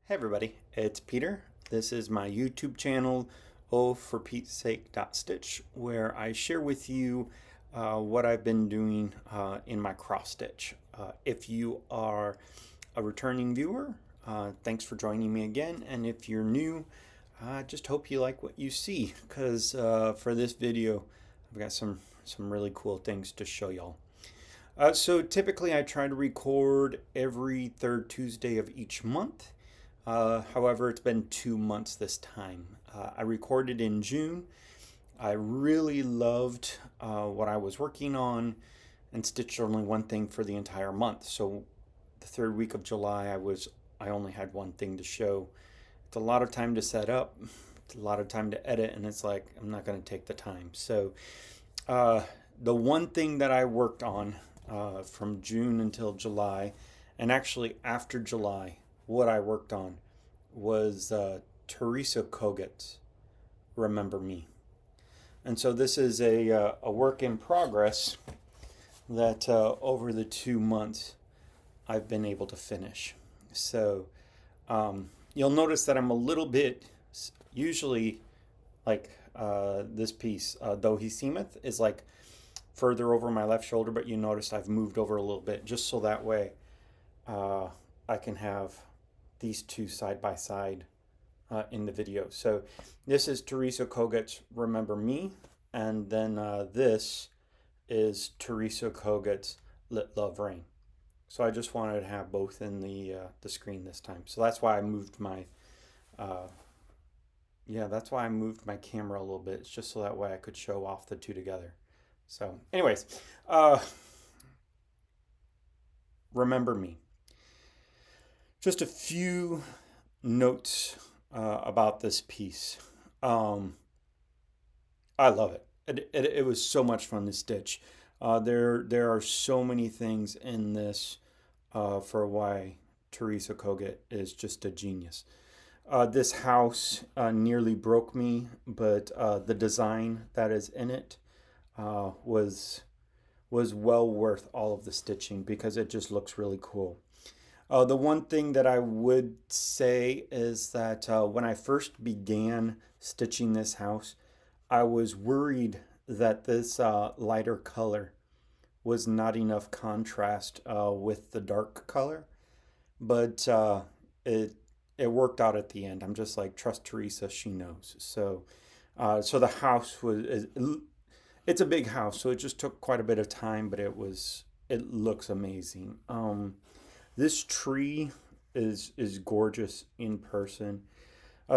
Hey everybody, it's Peter. This is my YouTube channel, Oh For Pete's Sake Stitch, where I share with you what I've been doing in my cross stitch. If you are a returning viewer, thanks for joining me again. And if you're new, I just hope you like what you see, because for this video, I've got some really cool things to show y'all. So typically I try to record every third Tuesday of each month. However, it's been 2 months this time. I recorded in June. I really loved what I was working on and stitched only one thing for the entire month. So the third week of July, I only had one thing to show. It's a lot of time to set up. It's a lot of time to edit, and it's like I'm not going to take the time. So the one thing that I worked on from June until July, and actually after July, what I worked on was Teresa Koget's Remember Me. And so this is a work in progress that over the 2 months I've been able to finish. So you'll notice that I'm a little bit, usually like this piece, Though He Seemeth, is like further over my left shoulder, but you notice I've moved over a little bit just so that way I can have these two side by side in the video. So this is Teresa Koget's Remember Me, and then this is Teresa Koget's Let Love Rain. So I just wanted to have both in the screen this time. So that's why I moved my that's why I moved my camera a little bit. It's just so that way I could show off the two together. So anyways, Remember Me. Just a few notes about this piece. I love it. It was so much fun to stitch. There are so many things in this for why Teresa Koget is just a genius. This house nearly broke me, but the design that is in it was well worth all of the stitching because it just looks really cool. The one thing that I would say is that when I first began stitching this house, I was worried that this lighter color was not enough contrast with the dark color, but it worked out at the end. I'm just like, trust Teresa, she knows. So the house it's a big house, so it just took quite a bit of time, but it looks amazing. This tree is gorgeous in person.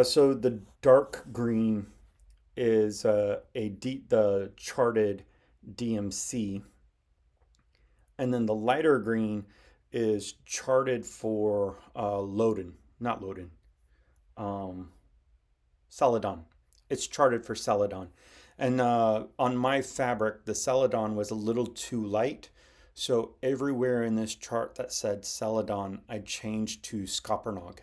So the dark green is the charted DMC, and then the lighter green is charted for not Loden, Celadon. It's charted for Celadon. And on my fabric, the Celadon was a little too light. So everywhere in this chart that said Celadon, I changed to Scopernog.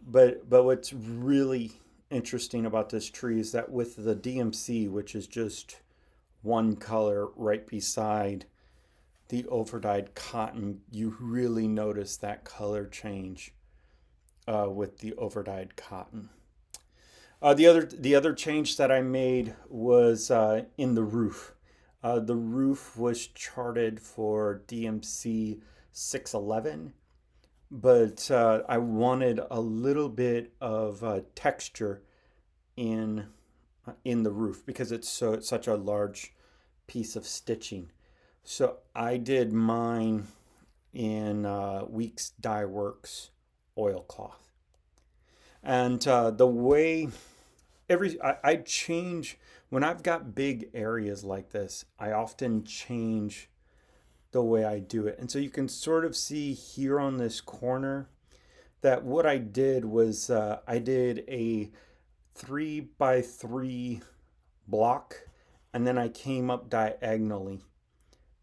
But what's really interesting about this tree is that with the DMC, which is just one color right beside the overdyed cotton, you really notice that color change with the overdyed cotton. The other change that I made was in the roof. The roof was charted for DMC 611, but I wanted a little bit of texture in the roof because it's such a large piece of stitching. So I did mine in Weeks Dye Works oilcloth. And the way I change when I've got big areas like this, I often change the way I do it. And so you can sort of see here on this corner that what I did was I did a 3x3 block, and then I came up diagonally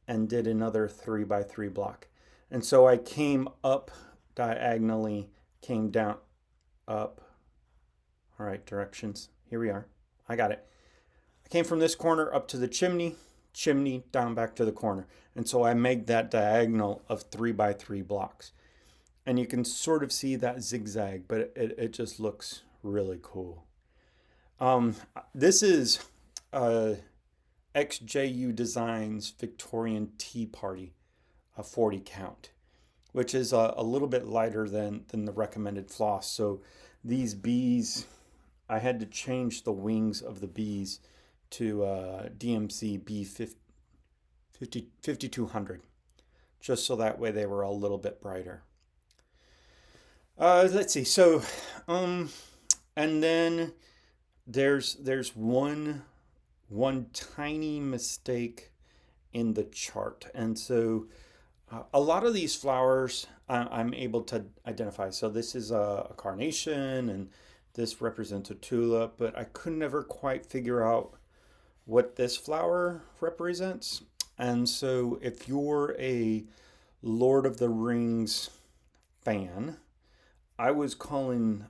and did another 3x3 block. And so I came up diagonally, came down, up. All right, directions. Here we are. I got it. I came from this corner up to the chimney, down back to the corner. And so I made that diagonal of 3x3 blocks. And you can sort of see that zigzag, but it just looks really cool. Um, this is uh, XJU Designs Victorian Tea Party, a 40 count, which is a little bit lighter than the recommended floss. So these bees, I had to change the wings of the bees to DMC B 5200, just so that way they were a little bit brighter. Let's see. So, um, and then there's one tiny mistake in the chart, and so a lot of these flowers I'm able to identify. So this is a carnation, and this represents a tulip, but I could never quite figure out what this flower represents. And so if you're a Lord of the Rings fan, I was calling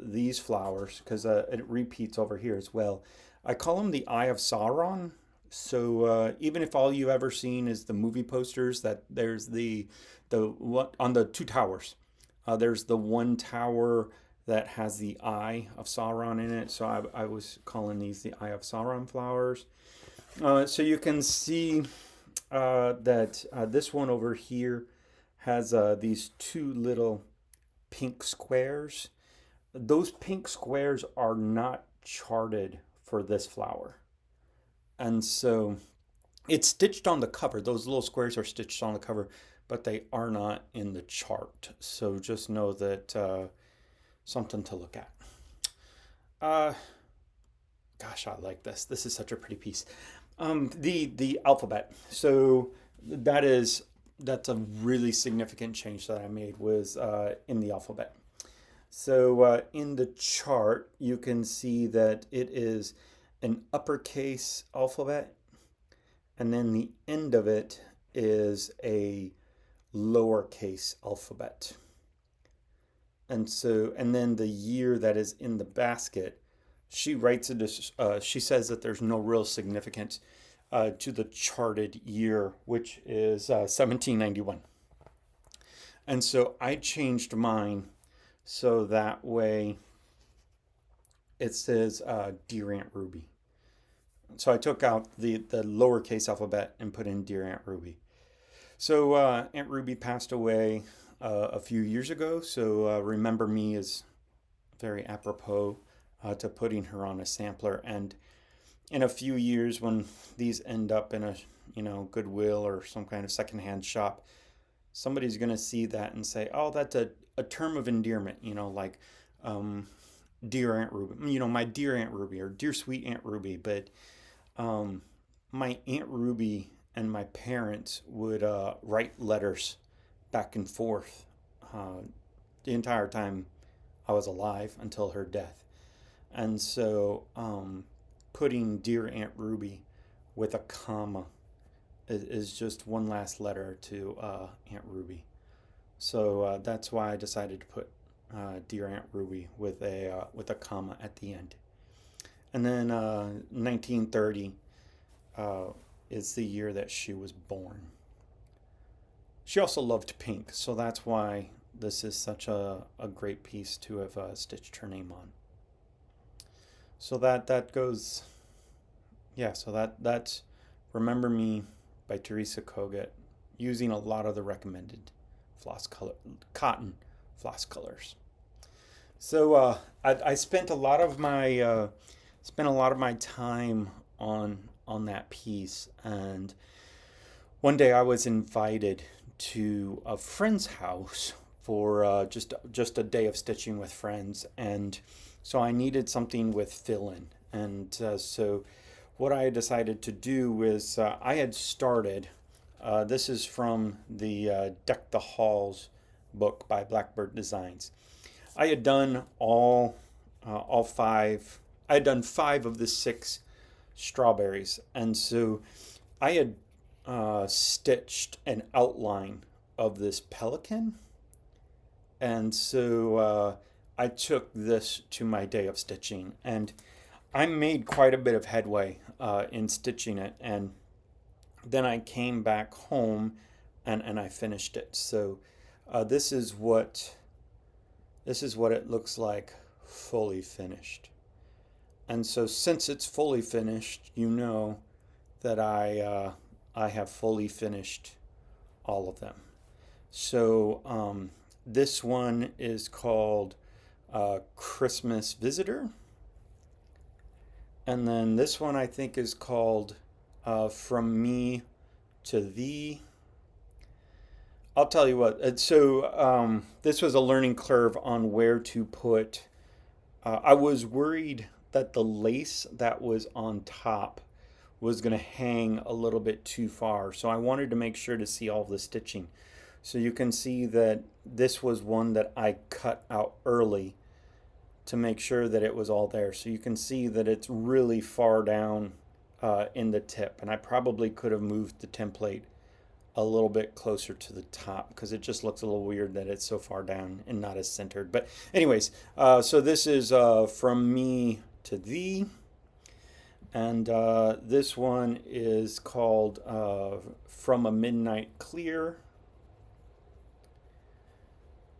these flowers, because it repeats over here as well. I call them the Eye of Sauron. So even if all you've ever seen is the movie posters, that there's the what on the two towers. There's the one tower that has the Eye of Sauron in it. So I was calling these the Eye of Sauron flowers. So you can see that this one over here has these two little pink squares. Those pink squares are not charted for this flower. And so it's stitched on the cover. Those little squares are stitched on the cover, but they are not in the chart. So just know that something to look at. Uh, Gosh, I like this. This is such a pretty piece. The alphabet. So that's a really significant change that I made, was in the alphabet. So in the chart, you can see that it is an uppercase alphabet, and then the end of it is a lowercase alphabet. And then the year that is in the basket, she writes it as, she says that there's no real significance to the charted year, which is 1791. And so I changed mine so that way it says Dear Aunt Ruby. So I took out the lowercase alphabet and put in Dear Aunt Ruby. So Aunt Ruby passed away a few years ago. So Remember Me is very apropos to putting her on a sampler. And in a few years, when these end up in a Goodwill or some kind of secondhand shop, somebody's going to see that and say, "Oh, that's a term of endearment," like Dear Aunt Ruby, my dear Aunt Ruby, or Dear Sweet Aunt Ruby. But my Aunt Ruby and my parents would write letters back and forth the entire time I was alive until her death. And so putting Dear Aunt Ruby with a comma is just one last letter to Aunt Ruby. So that's why I decided to put Dear Aunt Ruby with a comma at the end. And then 1930 is the year that she was born. She also loved pink, so that's why this is such a great piece to have stitched her name on. So that goes, yeah. So that's Remember Me by Teresa Kogut, using a lot of the recommended cotton floss colors. So I spent a lot of my time on that piece, and one day I was invited to a friend's house for just a day of stitching with friends, and so I needed something with fill in, and so what I decided to do was I had started. This is from the Deck the Halls book by Blackbird Designs. I had done all five. I had done 5 of the 6 strawberries, and so I had stitched an outline of this pelican, and so I took this to my day of stitching, and I made quite a bit of headway in stitching it, and then I came back home and I finished it. So This is what it looks like fully finished. And so since it's fully finished, you know that I have fully finished all of them. So this one is called Christmas Visitor. And then this one I think is called From Me to Thee. I'll tell you what. So this was a learning curve on where to put. I was worried that the lace that was on top was going to hang a little bit too far. So I wanted to make sure to see all the stitching. So you can see that this was one that I cut out early to make sure that it was all there. So you can see that it's really far down in the tip. And I probably could have moved the template a little bit closer to the top because it just looks a little weird that it's so far down and not as centered. But anyways, so this is From Me to Thee. And this one is called From a Midnight Clear.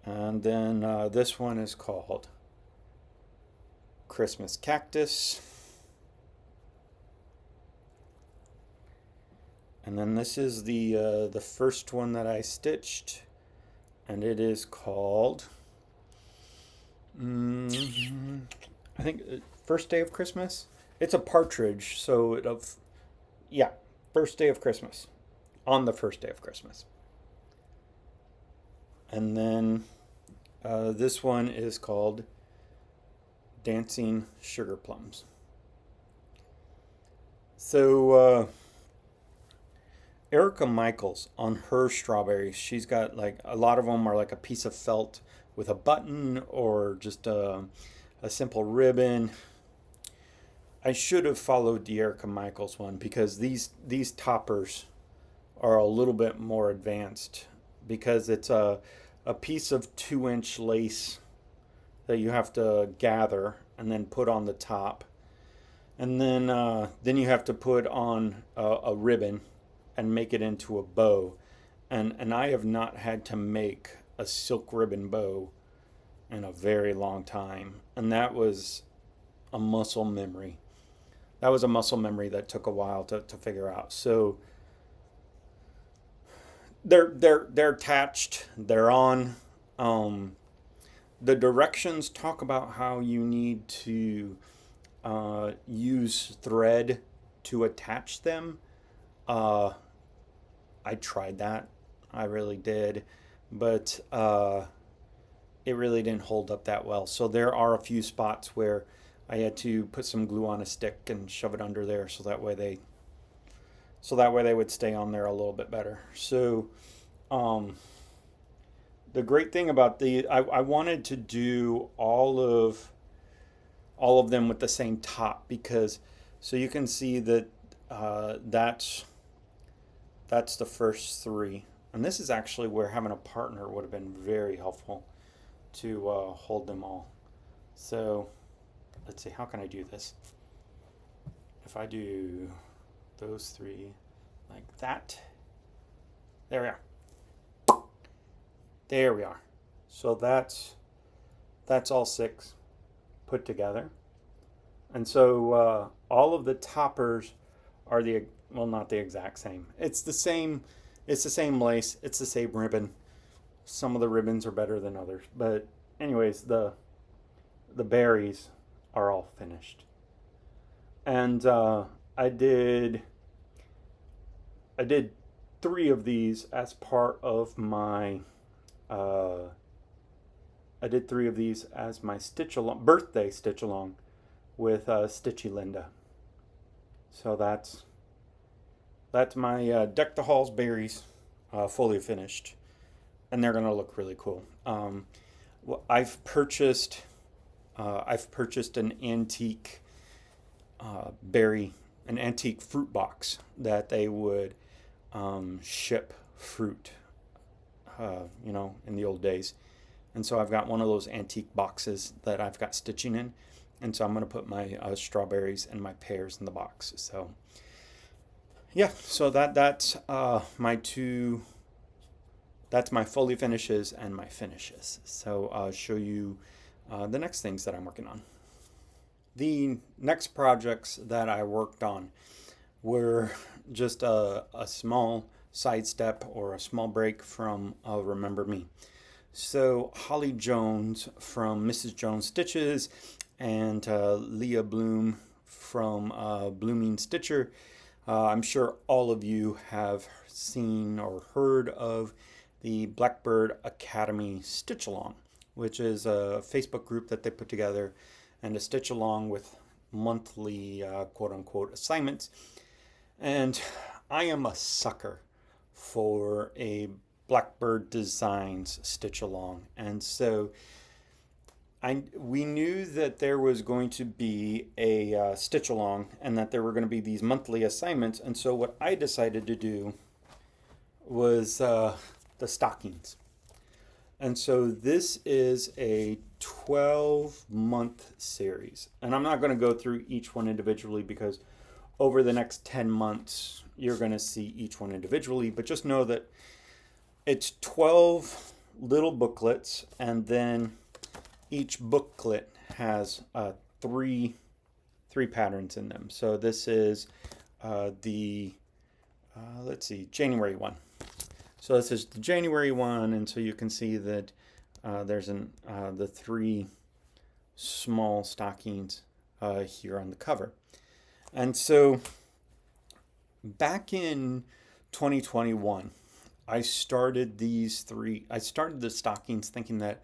And then this one is called Christmas Cactus. And then this is the first one that I stitched, and it is called, I think, First Day of Christmas. It's a partridge, so yeah, First Day of Christmas, on the first day of Christmas. And then this one is called Dancing Sugar Plums. So Erica Michaels, on her strawberries, she's got like a lot of them are like a piece of felt with a button or just a simple ribbon. I should have followed the Erica Michaels one because these toppers are a little bit more advanced because it's a piece of 2-inch lace that you have to gather and then put on the top, and then you have to put on a ribbon and make it into a bow. And I have not had to make a silk ribbon bow in a very long time. And that was a muscle memory. That was a muscle memory that took a while to figure out. So they're attached, they're on. The directions talk about how you need to use thread to attach them. I tried that. I really did. But it really didn't hold up that well. So there are a few spots where I had to put some glue on a stick and shove it under there so that way they would stay on there a little bit better. So the great thing about I wanted to do all of them with the same top because so you can see that that's the first three. And this is actually where having a partner would have been very helpful to hold them all. So let's see, how can I do this? If I do those three like that, there we are. There we are. So that's all 6 put together. And so all of the toppers are not the exact same. It's the same lace, it's the same ribbon. Some of the ribbons are better than others. But anyways, the berries are all finished. And I did 3 of these as part of my stitch along birthday stitch along with Stitchy Linda. So that's my Deck the Halls berries fully finished, and they're gonna look really cool. I've purchased an antique an antique fruit box that they would ship fruit, in the old days. And so I've got one of those antique boxes that I've got stitching in. And so I'm going to put my strawberries and my pears in the box. So yeah, so that's my 2 that's my fully finishes and my finishes. So I'll show you the next things that I'm working on. The next projects that I worked on were just a small sidestep or a small break from Remember Me. So Holly Jones from Mrs. Jones Stitches and Leah Bloom from Blooming Stitcher. I'm sure all of you have seen or heard of the Blackbird Academy Stitch Along, which is a Facebook group that they put together and a stitch along with monthly quote unquote assignments. And I am a sucker for a Blackbird Designs stitch along. And so we knew that there was going to be a stitch along and that there were going to be these monthly assignments. And so what I decided to do was the stockings. And so this is a 12-month series. And I'm not going to go through each one individually because over the next 10 months, you're going to see each one individually. But just know that it's 12 little booklets, and then each booklet has three patterns in them. So this is let's see, January one. So this is the January one, and so you can see that there's the three small stockings here on the cover. And so back in 2021, I started the stockings thinking that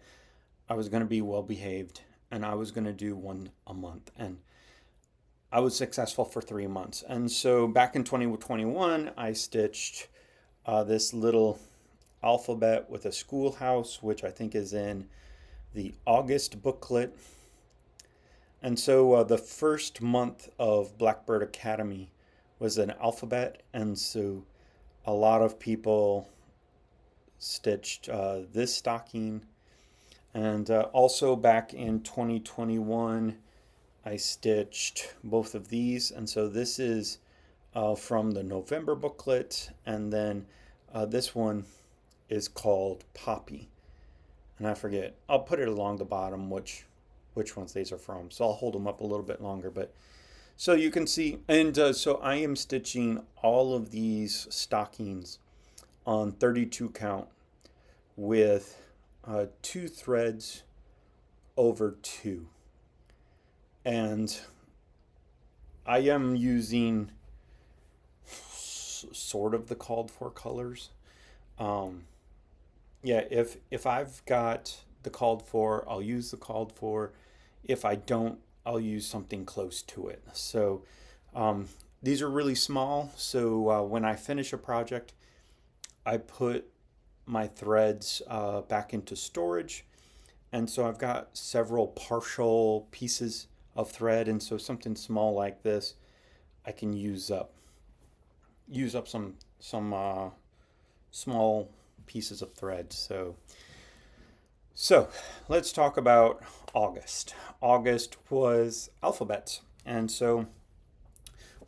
I was going to be well behaved and I was going to do one a month. And I was successful for 3 months. And so back in 2021, I stitched this little alphabet with a schoolhouse, which I think is in the August booklet. And so the first month of Blackbird Academy was an alphabet. And so a lot of people stitched this stocking. And also back in 2021, I stitched both of these. And so this is from the November booklet. And then this one is called Poppy. And I forget, I'll put it along the bottom which ones these are from. So I'll hold them up a little bit longer. But so you can see, and so I am stitching all of these stockings on 32 count with 2 threads over 2. And I am using sort of the called for colors. Yeah, if I've got the called for, I'll use the called for. If I don't, I'll use something close to it. So these are really small. So when I finish a project, I put my threads back into storage. And so I've got several partial pieces of thread. And so something small like this, I can use up some small pieces of thread. So let's talk about August. August was alphabets. And so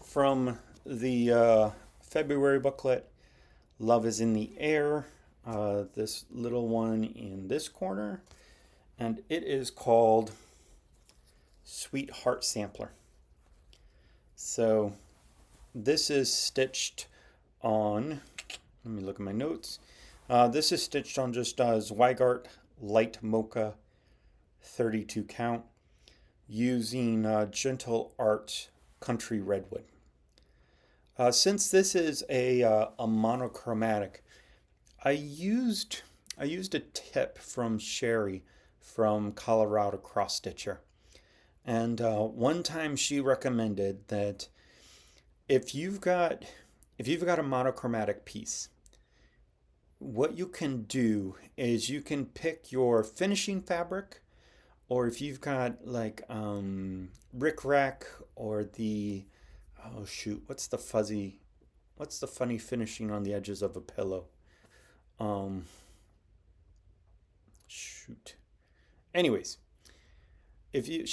from the February booklet, Love is in the Air, this little one in this corner, and it is called Sweetheart Sampler. So this is stitched on, let me look at my notes. This is stitched on just Zweigart Light Mocha 32 count using Gentle Art Country Redwood. Since this is a monochromatic, I used a tip from Sherri from Colorado Cross Stitcher, and one time she recommended that if you've got a monochromatic piece, what you can do is you can pick your finishing fabric, or if you've got like rickrack or the what's the funny finishing on the edges of a pillow? Anyways, if you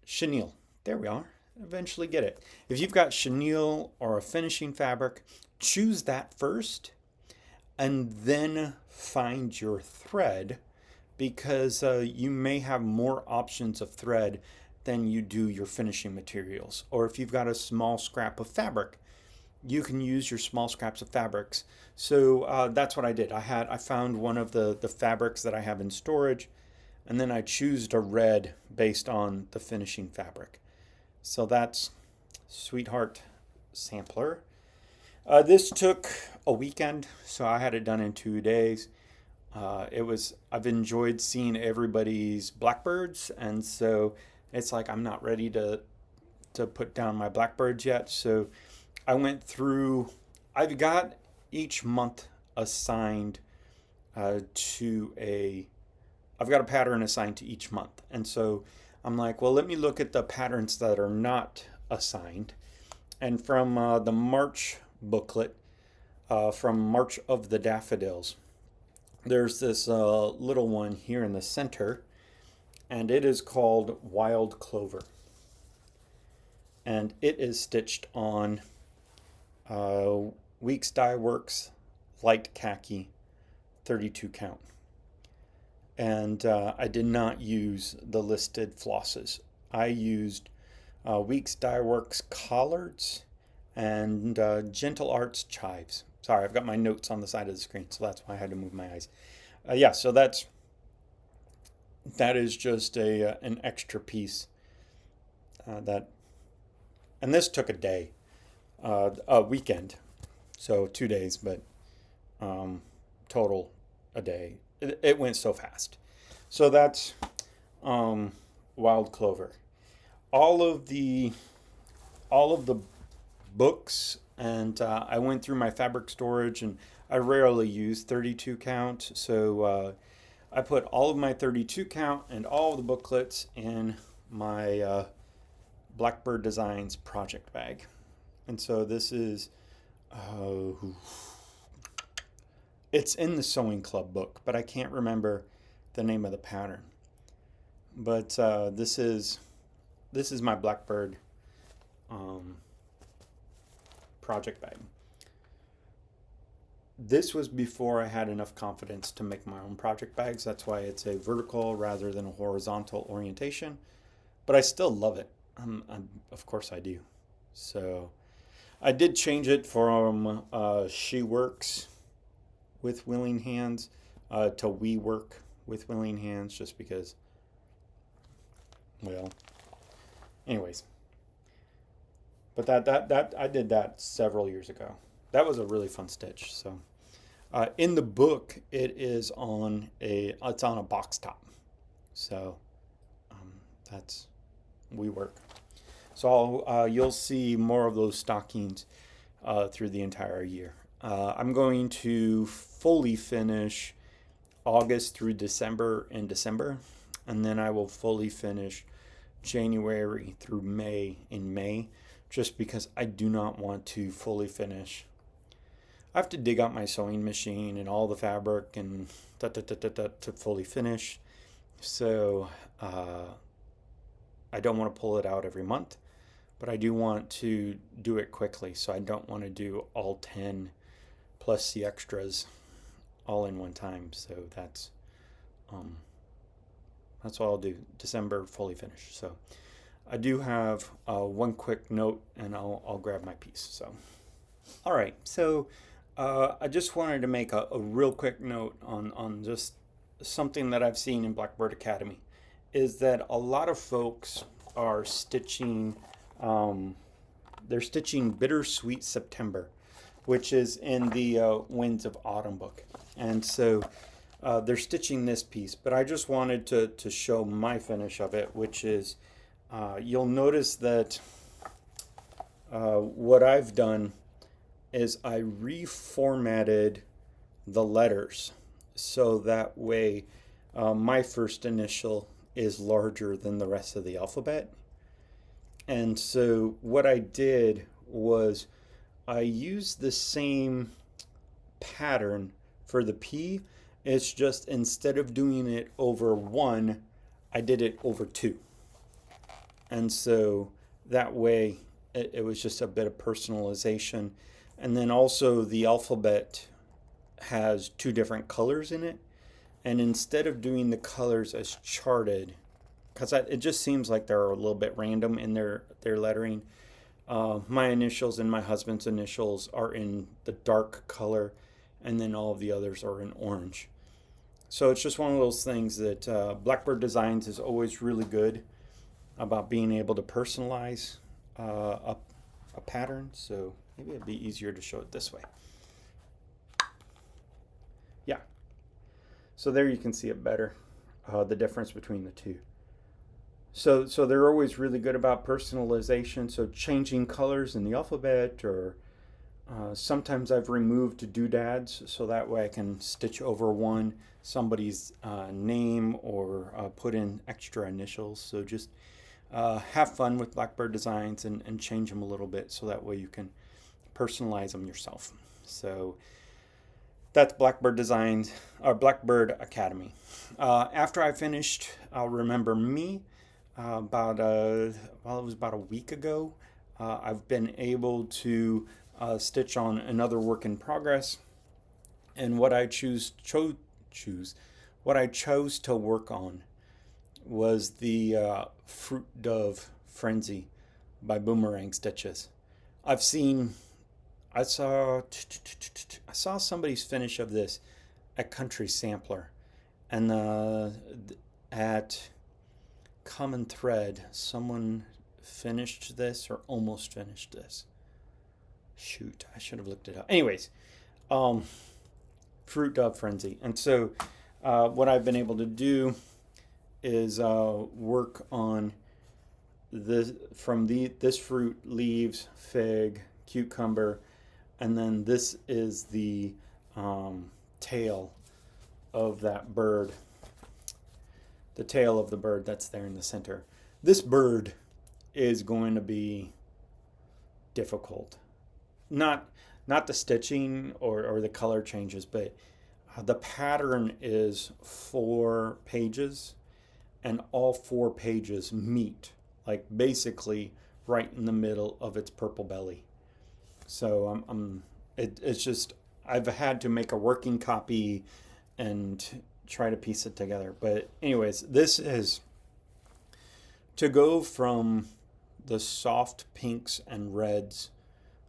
chenille, there we are. Eventually get it. If you've got chenille or a finishing fabric, choose that first. and then find your thread, because you may have more options of thread than you do your finishing materials. Or if you've got a small scrap of fabric, you can use your small scraps of fabrics. So that's what I did. I found one of the fabrics that I have in storage, and then I choose a red based on the finishing fabric. So that's Sweetheart Sampler. This took a weekend, so I had it done in 2 days. I've enjoyed seeing everybody's blackbirds, and so it's like I'm not ready to put down my blackbirds yet. So I went through, I've got each month assigned I've got a pattern assigned to each month. And so I'm like, well, let me look at the patterns that are not assigned. And from the March booklet, from March of the Daffodils, there's this little one here in the center, and it is called Wild Clover. And it is stitched on Weeks Dye Works Light Khaki 32 count. And I did not use the listed flosses. I used Weeks Dye Works collards and Gentle Arts chives. Sorry, I've got my notes on the side of the screen, so that's why I had to move my eyes. Yeah, so that is just an extra piece and this took a day, a weekend, so 2 days, but total a day. It went so fast. So that's Wild Clover. All of the books, and I went through my fabric storage, and I rarely use 32 count, so I put all of my 32 count and all of the booklets in my Blackbird Designs project bag. And so this is it's in the Sewing Club book, but I can't remember the name of the pattern. But this is my Blackbird project bag. This was before I had enough confidence to make my own project bags. That's why it's a vertical rather than a horizontal orientation. But I still love it. Of course I do. So I did change it from She Works with Willing Hands to We Work with Willing Hands, just because, well, anyways. But that I did that several years ago. That was a really fun stitch. So in the book, it's on a box top. So that's We Work. So you'll see more of those stockings through the entire year. I'm going to fully finish August through December in December, and then I will fully finish January through May in May, just because I do not want to fully finish. I have to dig out my sewing machine and all the fabric and to fully finish. So I don't want to pull it out every month, but I do want to do it quickly. So I don't want to do all 10 plus the extras all in one time. So that's what I'll do. December fully finished. So I do have one quick note, and I'll grab my piece. So, all right. So I just wanted to make a real quick note on just something that I've seen in Blackbird Academy, is that a lot of folks are stitching. They're stitching Bittersweet September, which is in the Winds of Autumn book, and so they're stitching this piece. But I just wanted to show my finish of it, which is you'll notice that what I've done is I reformatted the letters so that way my first initial is larger than the rest of the alphabet. And so what I did was I used the same pattern for the P. It's just instead of doing it over 1, I did it over 2. And so that way it was just a bit of personalization. And then also the alphabet has two different colors in it. And instead of doing the colors as charted, because it just seems like they're a little bit random in their lettering. My initials and my husband's initials are in the dark color, and then all of the others are in orange. So it's just one of those things that Blackbird Designs is always really good about being able to personalize a pattern. So maybe it'd be easier to show it this way. Yeah. So there you can see it better, the difference between the two. So they're always really good about personalization. So changing colors in the alphabet, or sometimes I've removed doodads so that way I can stitch over somebody's name, or put in extra initials. So just have fun with Blackbird Designs and change them a little bit so that way you can personalize them yourself. So that's Blackbird Designs, or Blackbird Academy. After I finished Remember Me, it was about a week ago, I've been able to stitch on another work in progress. And what I chose to work on was the Fruit Dove Frenzy by Boomerang Stitches. I saw somebody's finish of this at Country Sampler, and at Common Thread, someone finished this or almost finished this. Shoot, I should have looked it up. Anyways, Fruit Dove Frenzy. And so what I've been able to do is work on this fruit, leaves, fig, cucumber, and then this is the tail of that bird. The tail of the bird that's there in the center. This bird is going to be difficult. Not the stitching or the color changes, but the pattern is 4 pages, and all 4 pages meet, like basically right in the middle of its purple belly. So it's just, I've had to make a working copy and try to piece it together. But anyways, this is to go from the soft pinks and reds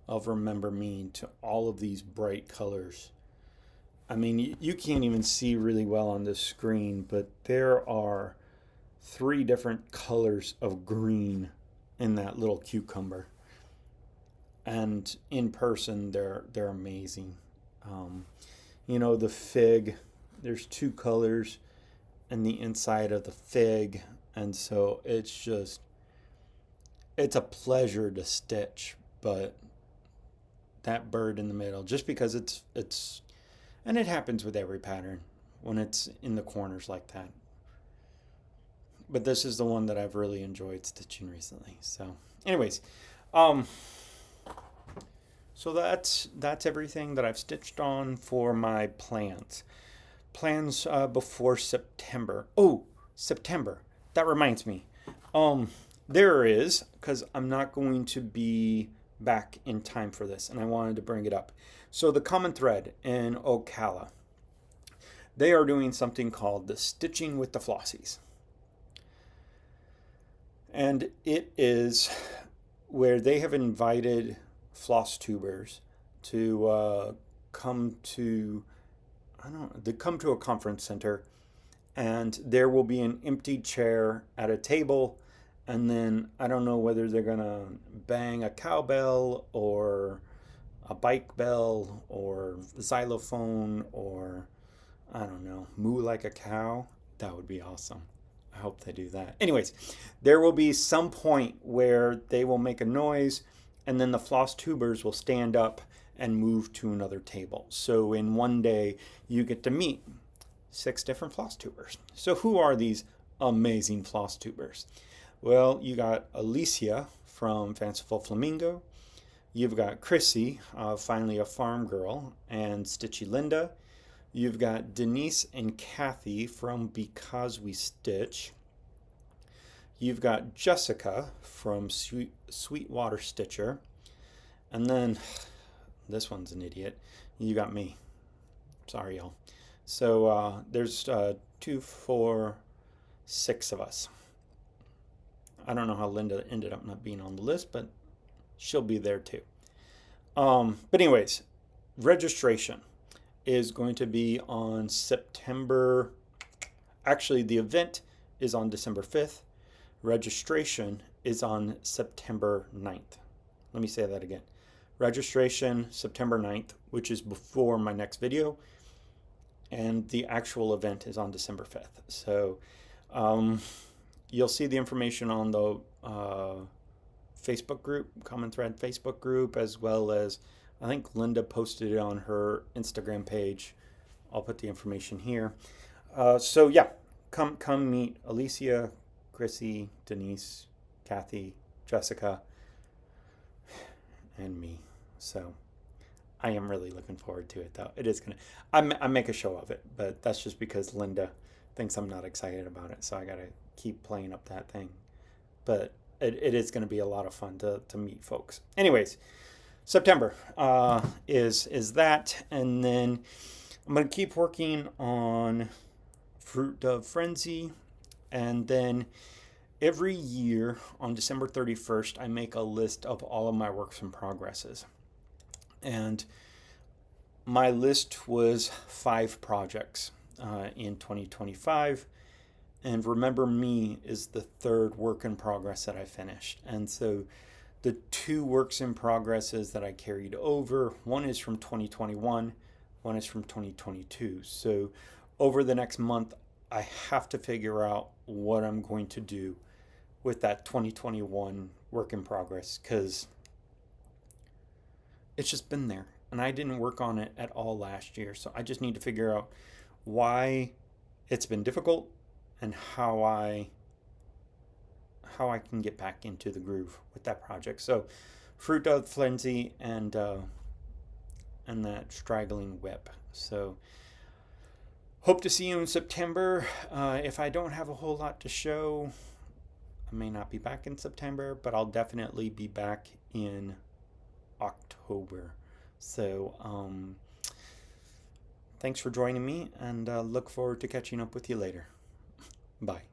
of Remember Me to all of these bright colors. I mean, you can't even see really well on this screen, but there are 3 different colors of green in that little cucumber. And in person, they're amazing. The fig, there's 2 colors in the inside of the fig, and so it's a pleasure to stitch. But that bird in the middle, just because it's and it happens with every pattern when it's in the corners like that. But this is the one that I've really enjoyed stitching recently. So anyways, so that's everything that I've stitched on for my plans before September. Oh, September, that reminds me, there is, because I'm not going to be back in time for this, and I wanted to bring it up. So the Common Thread in Ocala, they are doing something called the Stitching with the Flossies. And it is where they have invited Flosstubers to come to a conference center, and there will be an empty chair at a table, and then I don't know whether they're gonna bang a cowbell or a bike bell or xylophone, or I don't know, moo like a cow. That would be awesome. I hope they do that. Anyways, there will be some point where they will make a noise, and then the Flosstubers will stand up and move to another table. So in one day, you get to meet 6 different Flosstubers. So who are these amazing Flosstubers? Well, you got Alicia from Fanciful Flamingo. You've got Chrissy, finally a farm girl, and Stitchy Linda. You've got Denise and Kathy from Because We Stitch. You've got Jessica from Sweetwater Stitcher. And then, this one's an idiot, you got me. Sorry, y'all. So there's 2, 4, 6 of us. I don't know how Linda ended up not being on the list, but she'll be there too. But anyways, registration is going to be on September. Actually, the event is on December 5th. Registration is on September 9th. Let me say that again. Registration September 9th, which is before my next video. And the actual event is on December 5th. So you'll see the information on the Facebook group, Common Thread Facebook group, as well as I think Linda posted it on her Instagram page. I'll put the information here. So yeah, come meet Alicia, Chrissy, Denise, Kathy, Jessica, and me. So I am really looking forward to it, though. It is I make a show of it, but that's just because Linda thinks I'm not excited about it. So I got to keep playing up that thing. But it is going to be a lot of fun to meet folks. Anyways, September is that. And then I'm going to keep working on Fruit of Frenzy. And then every year on December 31st, I make a list of all of my works in progresses. And my list was 5 projects in 2025. And Remember Me is the 3rd work in progress that I finished. And so the 2 works in progresses that I carried over, one is from 2021, one is from 2022. So over the next month, I have to figure out what I'm going to do with that 2021 work in progress, because it's just been there and I didn't work on it at all last year. So I just need to figure out why it's been difficult and how I can get back into the groove with that project. So Fruit of Frenzy and that Straggling Whip. So hope to see you in September. If I don't have a whole lot to show, I may not be back in September, but I'll definitely be back in October. So thanks for joining me, and look forward to catching up with you later. Bye.